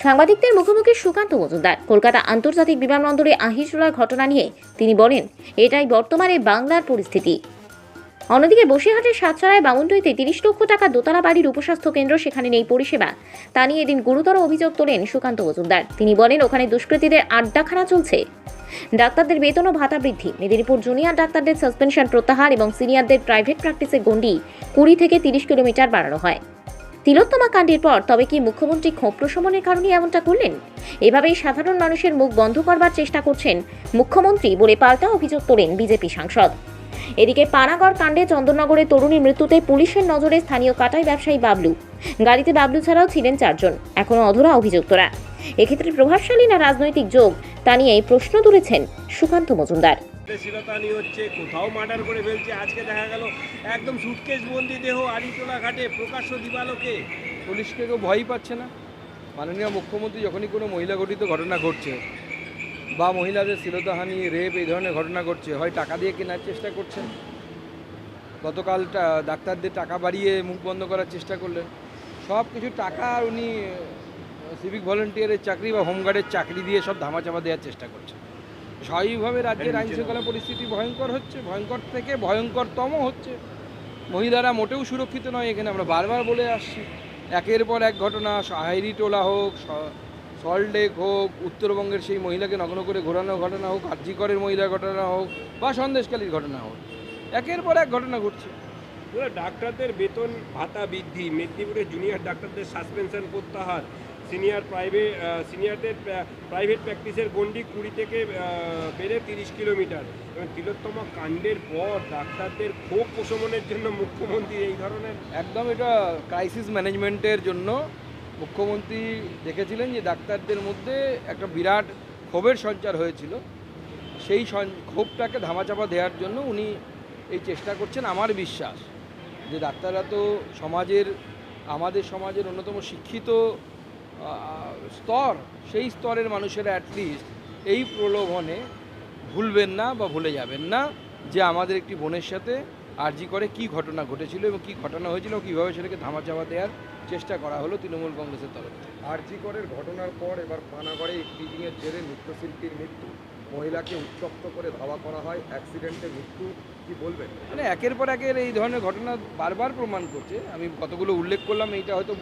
সাংবাদিকদের মুখোমুখি সুকান্ত মজুমদার। কলকাতা আন্তর্জাতিক বিমানবন্দরে আহিজুলার ঘটনা নিয়ে তিনি বলেন, এটাই বর্তমানে বাংলার পরিস্থিতি। অন্যদিকে বসিরহাটের সাতছড়ায় বামুনডুইতে 30 লক্ষ টাকা দোতলা বাড়ির উপস্বাস্থ্য কেন্দ্র, সেখানে নেই পরিষেবা। তা নিয়ে এদিন গুরুতর অভিযোগ তোলেন সুকান্ত মজুমদার। তিনি বলেন, ওখানে দুষ্কৃতীদের আড্ডাখানা চলছে। ডাক্তারদের বেতন ও ভাতা বৃদ্ধি, মেদিনীপুর জুনিয়র ডাক্তারদের সাসপেনশন প্রত্যাহার এবং সিনিয়রদের প্রাইভেট প্র্যাকটিসের গণ্ডি 20 থেকে 30 কিলোমিটার বাড়ানো হয়। তিলোত্তমা কাণ্ডের পর তবে কি মুখ্যমন্ত্রী ক্ষোভ প্রশমনের কারণে এমনটা করলেন? এভাবেই সাধারণ মানুষের মুখ বন্ধ করবার চেষ্টা করছেন মুখ্যমন্ত্রী বলে পাল্টা অভিযোগ তোলেন বিজেপি সাংসদ। এদিকে পানাগড় কাণ্ডে চন্দননগরে তরুণীর মৃত্যুতে পুলিশের নজরে স্থানীয় কাটাই ব্যবসায়ী বাবলু। গাড়িতে বাবলু ছাড়াও ছিলেন 4 জন, এখনো অধরা অভিযুক্তরা। এক্ষেত্রে প্রভাবশালী না রাজনৈতিক যোগ, তা নিয়ে প্রশ্ন তুলেছেন সুকান্ত মজুমদার। শিরতানি হচ্ছে, কোথাও মার্ডার করে ফেলছে। আজকে দেখা গেল একদম সুটকেস বন্দি দেহ আড়িটোলা ঘাটে প্রকাশ্য দিবালোকে। পুলিশকে কেউ ভয়ই পাচ্ছে না। মাননীয় মুখ্যমন্ত্রী যখনই কোনো মহিলা ঘটিত ঘটনা ঘটছে বা মহিলাদের শ্লীলতাহানি, রেপ এই ধরনের ঘটনা ঘটছে, হয় টাকা দিয়ে কেনার চেষ্টা করছেন। গতকাল ডাক্তারদের টাকা বাড়িয়ে মুখ বন্ধ করার চেষ্টা করলেন। সব কিছু টাকা আর উনি সিভিক ভলেন্টিয়ারের চাকরি বা হোমগার্ডের চাকরি দিয়ে সব ধামাচাপা দেওয়ার চেষ্টা করছেন। স্বাভাবিকভাবে রাজ্যের আইন শৃঙ্খলা পরিস্থিতি ভয়ঙ্কর হচ্ছে, ভয়ঙ্কর থেকে ভয়ঙ্করতম হচ্ছে। মহিলারা মোটেও সুরক্ষিত নয়। এখানে আমরা বারবার বলে আসছি, একের পর এক ঘটনা, হাইরিটোলা হোক, সল্টলেক হোক, উত্তরবঙ্গের সেই মহিলাকে নগ্ন করে ঘোরানোর ঘটনা হোক, আরজিকরের মহিলার ঘটনা হোক বা সন্দেশখালীর ঘটনা হোক, একের পর এক ঘটনা ঘটছে। ডাক্তারদের বেতন ভাতা বৃদ্ধি, মেদিনীপুরের জুনিয়র ডাক্তারদের সাসপেনশন প্রত্যাহার, সিনিয়রদের প্রাইভেট প্র্যাকটিসের গণ্ডি 20 থেকে বেড়ে 30 কিলোমিটার। এবং তিলোত্তমা কাণ্ডের পর ডাক্তারদের ক্ষোভ প্রশমনের জন্য মুখ্যমন্ত্রী এই ধরনের একদম এটা ক্রাইসিস ম্যানেজমেন্টের জন্য মুখ্যমন্ত্রী দেখেছিলেন যে ডাক্তারদের মধ্যে একটা বিরাট ক্ষোভের সঞ্চার হয়েছিল। সেই ক্ষোভটাকে ধামাচাপা দেওয়ার জন্য উনি এই চেষ্টা করছেন। আমার বিশ্বাস যে ডাক্তাররা তো আমাদের সমাজের অন্যতম শিক্ষিত স্তর, সেই স্তরের মানুষেরা অ্যাটলিস্ট এই প্রলোভনে ভুলবেন না বা ভুলে যাবেন না যে আমাদের একটি বোনের সাথে আরজি করে কী ঘটনা ঘটেছিল এবং কী ঘটনা হয়েছিল, কীভাবে সেটাকে ধামাচাপা দেওয়ার চেষ্টা করা হলো তৃণমূল কংগ্রেসের তরফ থেকে। আরজি করের ঘটনার পর এবার পানাগড়ে ইফটিজিংয়ের জেরে নৃত্যশিল্পীর মৃত্যু, মহিলাকে উত্তপ্ত করে ধাওয়া করা হয়, অ্যাক্সিডেন্টে মৃত্যু। কি বলবেন? মানে একের পর একের এই ধরনের ঘটনা বারবার প্রমাণ করছে। আমি কতগুলো উল্লেখ করলাম, এইটা হয়তো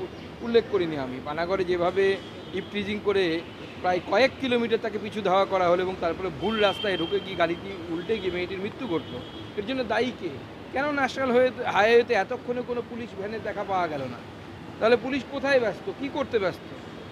উল্লেখ করিনি আমি। পানাগড়ে যেভাবে ইফটিজিং করে প্রায় কয়েক কিলোমিটার তাকে পিছু ধাওয়া করা হলো এবং তারপরে ভুল রাস্তায় ঢুকে গিয়ে গাড়িটি উল্টে গিয়ে মেয়েটির মৃত্যু ঘটলো, এর জন্য দায়ী কে? কেন ন্যাশনাল হাইওয়েতে এতক্ষণে কোনো পুলিশ ভ্যানের দেখা পাওয়া গেল না? তাহলে পুলিশ কোথায় ব্যস্ত, কী করতে ব্যস্ত?